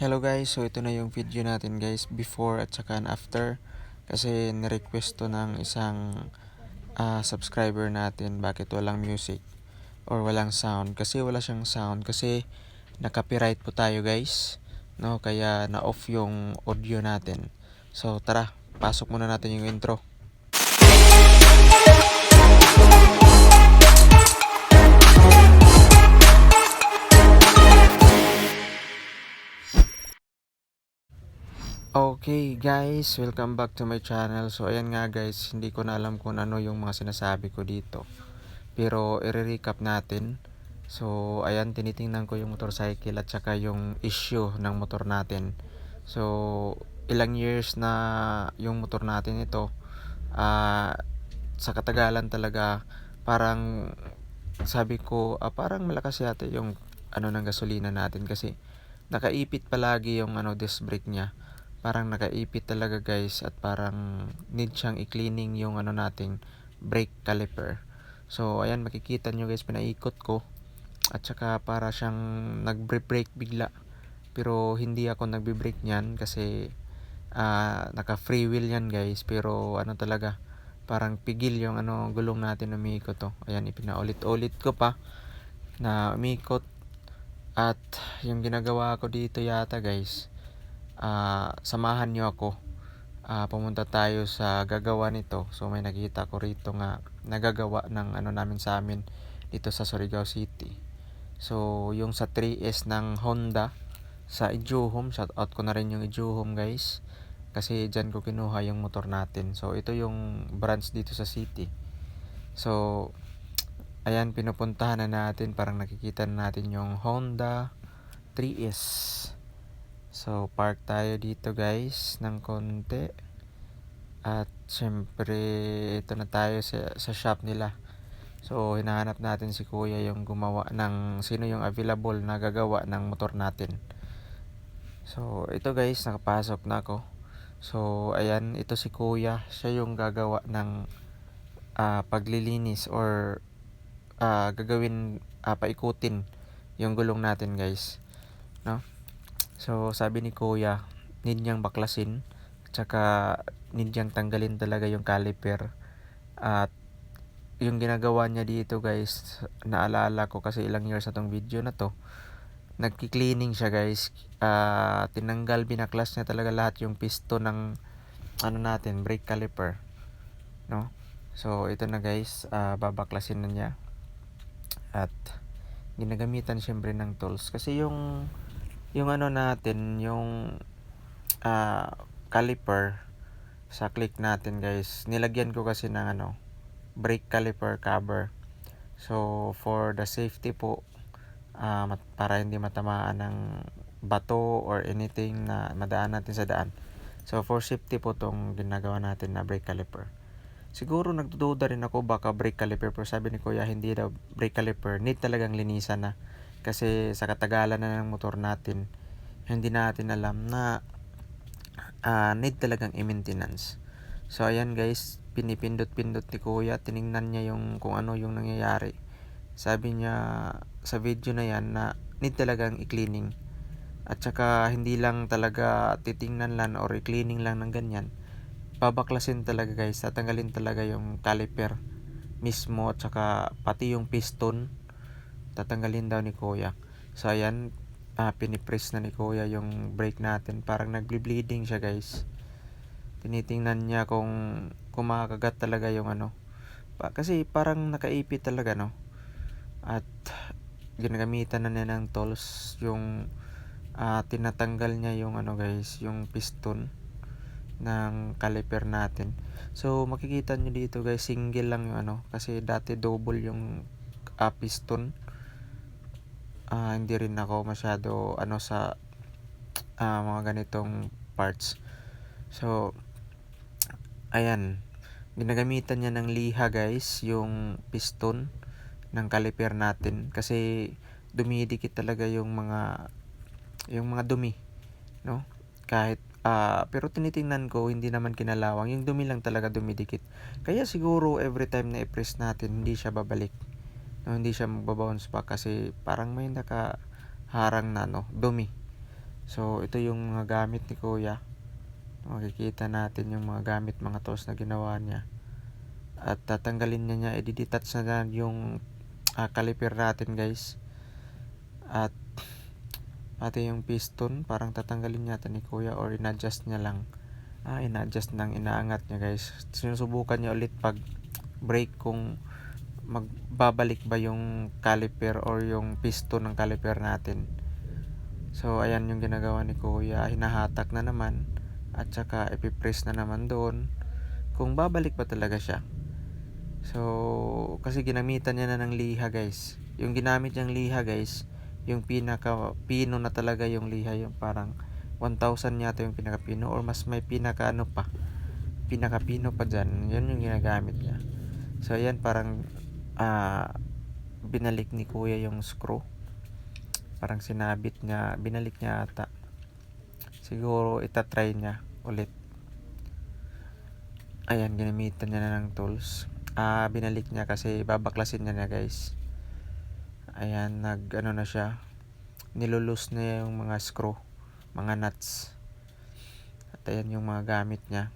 Hello guys, so ito na yung video natin guys, before at saka after. Kasi nirequest to ng isang subscriber natin bakit walang music or walang sound. Kasi wala siyang sound kasi na-copyright po tayo guys, no? Kaya na-off yung audio natin. So tara, pasok muna natin yung intro. Okay guys, welcome back to my channel. So ayan nga guys, hindi ko na alam kung ano yung mga sinasabi ko dito, pero i-recap natin. So ayan, tinitingnan ko yung motorcycle at saka yung issue ng motor natin. So ilang years na yung motor natin ito. Sa katagalan talaga, parang sabi ko parang malakas yata yung ng gasolina natin, kasi nakaipit palagi yung disc brake niya. Parang nakaipit talaga guys, at parang need siyang i-cleaning yung nating brake caliper. So ayan, makikita nyo guys, pinaikot ko at saka para siyang nagbre-brake bigla, pero hindi ako nagbe-brake niyan kasi naka free wheel yan guys, pero talaga, parang pigil yung gulong natin umiikot to. Ayan, ipinaulit-ulit ko pa na umikot. At yung ginagawa ko dito yata guys, samahan nyo ako. Pumunta tayo sa gagawa nito. So may nakita ko rito nga nagagawa ng namin sa amin dito sa Surigao City. So yung sa 3S ng Honda sa Ijuhom, shout out ko na rin yung Ijuhom guys, kasi dyan ko kinuha yung motor natin. So ito yung branch dito sa city. So ayan, pinupuntahan na natin, parang nakikita na natin yung Honda 3S. So park tayo dito guys ng konti. At syempre ito na tayo sa shop nila. So hinahanap natin si kuya yung gumawa ng, sino yung available na gagawa ng motor natin. So ito guys, nakapasok na ako. So ayan, ito si kuya, siya yung gagawa ng paglilinis or gagawin, paikutin yung gulong natin guys, no? So sabi ni kuya, need niyang baklasin at saka need niyang tanggalin talaga yung caliper. At yung ginagawa niya dito guys, naalala ko kasi ilang years na tong video na to, nagki-cleaning siya guys. Tinanggal, binaklas niya talaga lahat yung piston ng natin, brake caliper, no? So ito na guys, babaklasin na niya. At ginagamitan syempre ng tools kasi yung natin, yung caliper sa click natin guys, nilagyan ko kasi ng brake caliper cover. So for the safety po, para hindi matamaan ng bato or anything na madaan natin sa daan. So for safety po tong ginagawa natin na brake caliper. Siguro nagdududa rin ako baka brake caliper, pero sabi ni kuya hindi daw brake caliper, need talagang linisan na. Kasi sa katagalan na ng motor natin, hindi natin alam na need talagang i-maintenance. So ayan guys, pinipindot-pindot ni kuya, tiningnan niya yung kung ano yung nangyayari. Sabi niya sa video na yan na need talagang i-cleaning. At saka hindi lang talaga titingnan lang or i-cleaning lang ng ganyan, babaklasin talaga guys, tatanggalin talaga yung caliper mismo at saka pati yung piston tatanggalin daw ni kuya. So ayan, pinipress na ni kuya yung brake natin, parang nagble-bleeding siya guys. Tinitingnan niya kung kumakagat talaga yung kasi parang nakaipit talaga, no? At ginagamitan na niya ng tools, yung tinatanggal niya yung guys, yung piston ng caliper natin. So makikita nyo dito guys, single lang yung kasi dati double yung piston. Hindi rin ako masyado sa mga ganitong parts. So ayan, ginagamitan niya ng liha guys yung piston ng caliper natin, kasi dumidikit talaga yung mga dumi, no? Kahit pero tinitingnan ko hindi naman kinalawang, yung dumi lang talaga dumidikit. Kaya siguro every time na i-press natin hindi siya babalik, no? Hindi siya magbabounce back kasi parang may nakaharang na dumi. So ito yung mga gamit ni kuya. Makikita natin yung mga gamit, mga tools na ginawa niya. At tatanggalin niya, i-detach na yung caliper natin guys. At pati yung piston, parang tatanggalin niya ni kuya or in-adjust niya lang. In-adjust nang inaangat niya guys. Sinusubukan niya ulit pag brake kung magbabalik ba yung caliper or yung piston ng caliper natin. So ayan yung ginagawa ni kuya, hinahatak na naman at saka ipipress na naman doon kung babalik pa talaga siya. So kasi ginamitan niya na ng liha guys. Yung ginamit niyang liha guys, yung pinaka pino na talaga yung liha, yung parang 1,000 yata yung pinaka pino or mas may pinaka pinaka pino pa dyan. Yun yung ginagamit niya. So ayan, parang binalik ni kuya yung screw. Parang sinabit niya, binalik niya ata. Siguro itatry niya ulit. Ayan, ginamitan niya na ng tools. Binalik niya kasi babaklasin niya guys. Ayan, ano na siya. Nilulus na yung mga screw, mga nuts. At ayan yung mga gamit niya.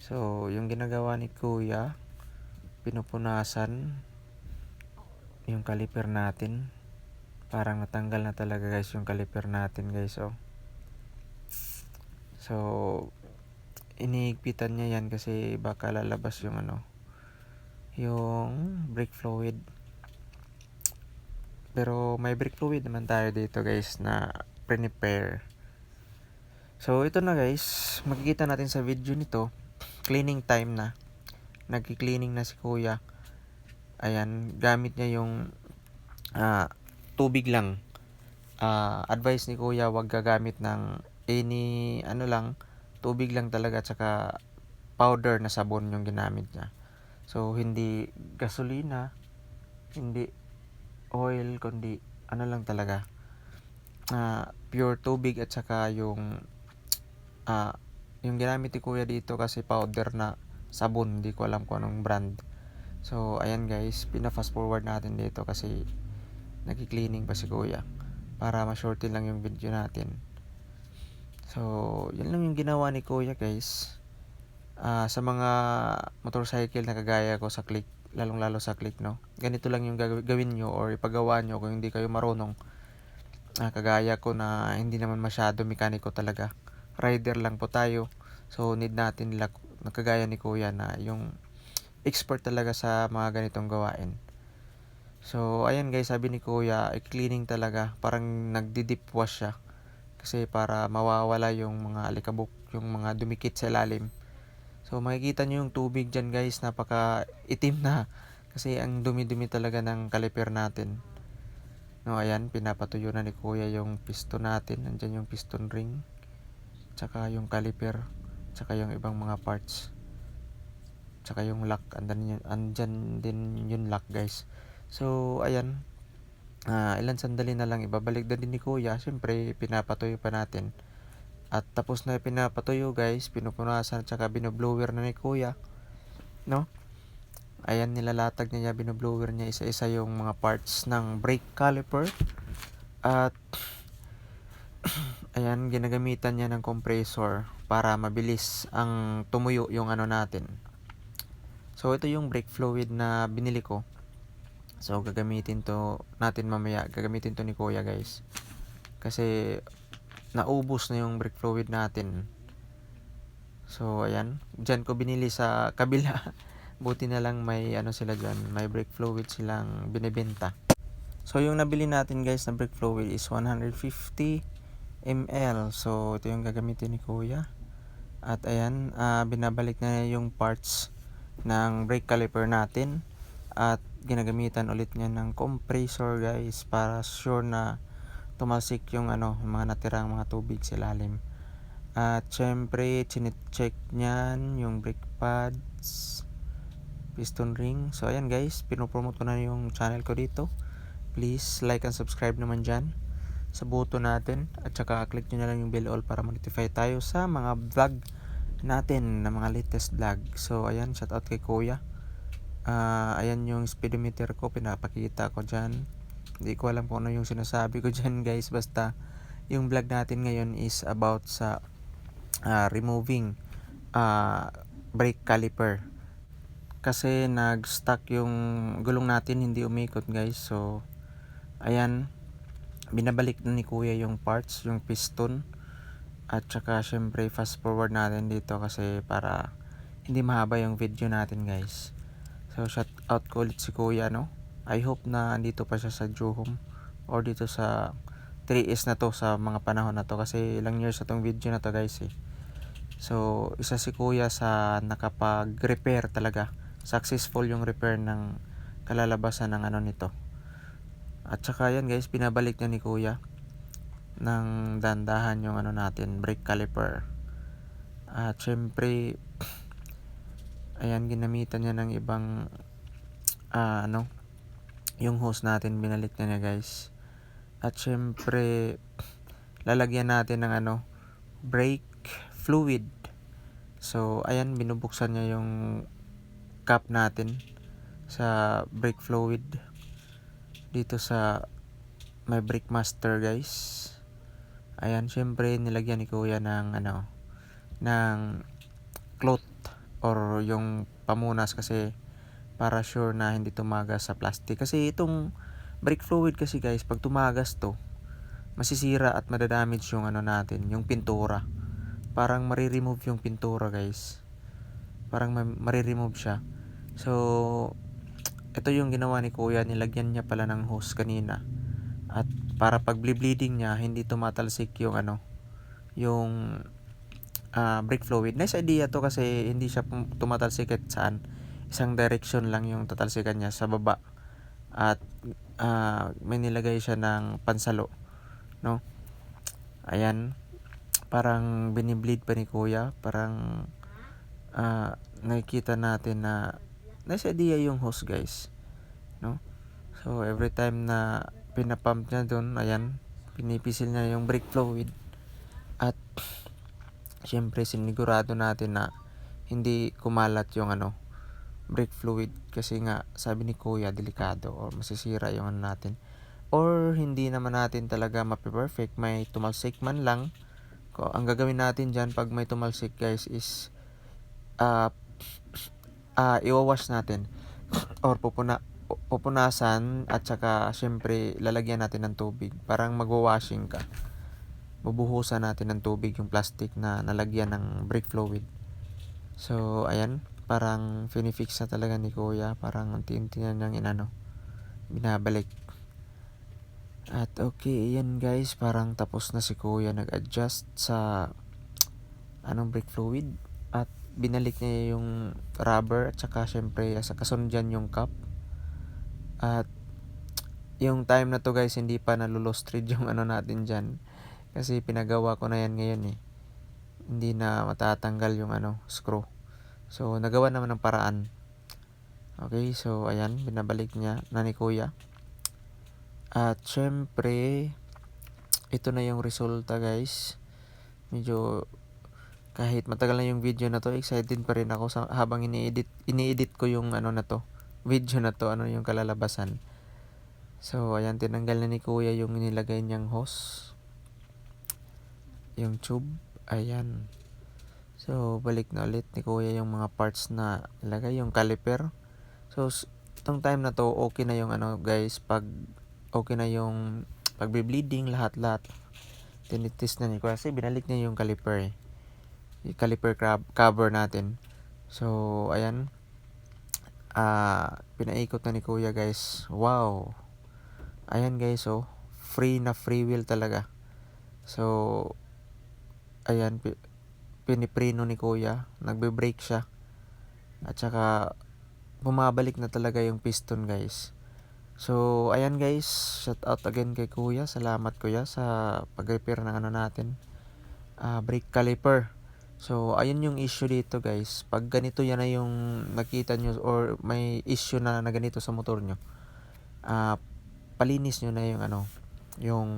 So, yung ginagawa ni kuya, pinupunasan yung caliper natin. Parang natanggal na talaga guys yung caliper natin guys. So inihigpitan niya yan kasi baka lalabas yung yung brake fluid. Pero may brake fluid naman tayo dito guys na prepare. So ito na guys, makikita natin sa video nito, cleaning time na. Nagki-cleaning na si kuya. Ayan, gamit niya yung tubig lang. Advice ni kuya, wag gagamit ng any tubig lang talaga, tsaka powder na sabon yung ginamit niya. So hindi gasolina, hindi oil, kundi lang talaga, pure tubig. At saka yung ginamit ni kuya dito kasi powder na sabon, hindi ko alam kung anong brand. So ayan guys, pina-fast forward natin dito kasi nagki-cleaning pa si kuya para ma-shorten lang yung video natin. So yun lang yung ginawa ni kuya guys. Sa mga motorcycle na kagaya ko sa Click, lalong lalo sa Click, no, ganito lang yung gawin nyo or ipagawa nyo kung hindi kayo marunong. Kagaya ko na hindi naman masyado mekaniko talaga, rider lang po tayo. So need natin kagaya ni kuya na yung expert talaga sa mga ganitong gawain. So ayan guys, sabi ni kuya, i-cleaning talaga, parang nagdi-deep wash siya kasi para mawawala yung mga alikabok, yung mga dumikit sa ilalim. So makikita nyo yung tubig dyan guys, napaka itim na kasi ang dumi-dumi talaga ng caliper natin. No, ayan, pinapatuyo na ni kuya yung piston natin. Nandyan yung piston ring, tsaka yung caliper, tsaka yung ibang mga parts, tsaka yung lock. Andyan din yung lock guys. So ayan, ilan sandali na lang ibabalik na din ni kuya. Siyempre pinapatuyo pa natin. At tapos na pinapatuyo guys, pinupunasan tsaka binoblower na ni kuya, no? Ayan, nilalatag niya, binoblower niya isa-isa yung mga parts ng brake caliper. At ayan, ginagamitan niya ng compressor para mabilis ang tumuyo yung natin. So ito yung brake fluid na binili ko. So gagamitin to natin mamaya, gagamitin to ni kuya guys kasi naubos na yung brake fluid natin. So ayan, dyan ko binili sa kabila. Buti na lang may sila dyan, may brake fluid silang binibenta. So yung nabili natin guys na brake fluid is 150 ml. So ito yung gagamitin ni kuya. At ayan, binabalik na yung parts ng brake caliper natin. At ginagamitan ulit niya ng compressor guys para sure na tumalsik yung mga natirang mga tubig sa ilalim. At syempre chinecheck niyan yung brake pads, piston ring. So ayan guys, pinopromote ko na yung channel ko dito. Please like and subscribe naman dyan sa button natin, at saka click nyo na lang yung bell all para ma-notify tayo sa mga vlog natin, na mga latest vlog. So ayan, shout out kay kuya. Ayan yung speedometer ko, pinapakita ko dyan. Hindi ko alam kung ano yung sinasabi ko dyan guys, basta yung vlog natin ngayon is about sa removing brake caliper. Kasi nag-stuck yung gulong natin, hindi umikot guys. So ayan, binabalik na ni kuya yung parts, yung piston. At saka syempre fast forward natin dito kasi para hindi mahaba yung video natin guys. So shout out ko ulit si kuya, no? I hope na andito pa siya sa Johom or dito sa 3S na to sa mga panahon na to, kasi ilang years na tong video na to guys eh. So isa si kuya sa nakapag-repair talaga. Successful yung repair ng kalalabasan ng ano nito. At saka yan guys, pinabalik na ni kuya ng dandahan yung ano natin, brake caliper. At syempre ayan, ginamitan niya ng ibang yung hose natin, binalik na niya guys. At syempre lalagyan natin ng brake fluid. So ayan, binubuksan niya yung cap natin sa brake fluid dito sa may brake master guys. Ayan, syempre nilagyan ni kuya ng ng cloth or yung pamunas kasi para sure na hindi tumagas sa plastic. Kasi itong brake fluid kasi guys, pag tumagas to, masisira at madadamage yung natin, yung pintura. Parang mariremove yung pintura guys. Parang mariremove siya. So ito yung ginawa ni kuya, nilagyan niya pala ng hose kanina. At para pag bleeding niya, hindi tumatalsik yung yung brake fluid. Nice idea to kasi hindi siya tumatalsik at saan. Isang direction lang yung tatalsikan niya, sa baba. At may nilagay siya ng pansalo, no? Ayan, parang binibleed pa ni kuya. Parang nakikita natin na nice idea yung hose guys, no? So every time na pinapump niya doon, ayan, pinipisil niya yung brake fluid. At syempre sinigurado natin na hindi kumalat yung brake fluid, kasi nga sabi ni kuya delikado or masisira yung natin, or hindi naman natin talaga mape-perfect, may tumalsik man lang. Ang gagawin natin dyan pag may tumalsik guys is iwawash natin or pupunasan, at saka syempre lalagyan natin ng tubig. Parang magwa-washing ka, bubuhusan natin ng tubig yung plastic na nalagyan ng brake fluid. So ayan, parang finifix na talaga ni kuya. Parang unti-unti na niyang binabalik. At okay, ayan guys, parang tapos na si kuya nag-adjust sa brake fluid. At binalik niya yung rubber, at saka syempre sa kasunod dyan yung cap. At yung time na to guys, hindi pa nalulost thread yung natin dyan, kasi pinagawa ko na yan ngayon eh. Hindi na matatanggal yung screw. So nagawa naman ng paraan. Okay, so ayan, binabalik niya na ni kuya. At syempre ito na yung resulta guys. Medyo kahit matagal na yung video na to, excited pa rin ako habang ini-edit ko yung na to, video na to, yung kalalabasan. So ayan, tinanggal na ni kuya yung nilagay niyang hose, yung tube. Ayan, so balik na ulit ni kuya yung mga parts na nilagay, yung caliper. So itong time na to, okay na yung guys, pag okay na yung pagbe-bleeding, lahat tinitis na ni kuya kasi binalik niya yung caliper yung caliper cover natin. So ayan, pinaikot na ni kuya guys. Wow, ayan guys, free wheel talaga. So ayan, pinipreno ni kuya, nagbe-brake siya, at saka bumabalik na talaga yung piston guys. So ayan guys, shout out again kay kuya. Salamat kuya sa pag-repair ng natin, brake caliper. So ayun yung issue dito guys, pag ganito yan na yung nakita nyo or may issue na ganito sa motor nyo, palinis nyo na yung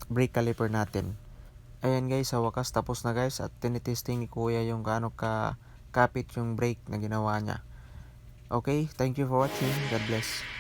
brake caliper natin. Ayan guys, sa wakas tapos na guys, at tinitesting ni kuya yung gaano ka kapit yung brake na ginawa niya. Okay, thank you for watching. God bless.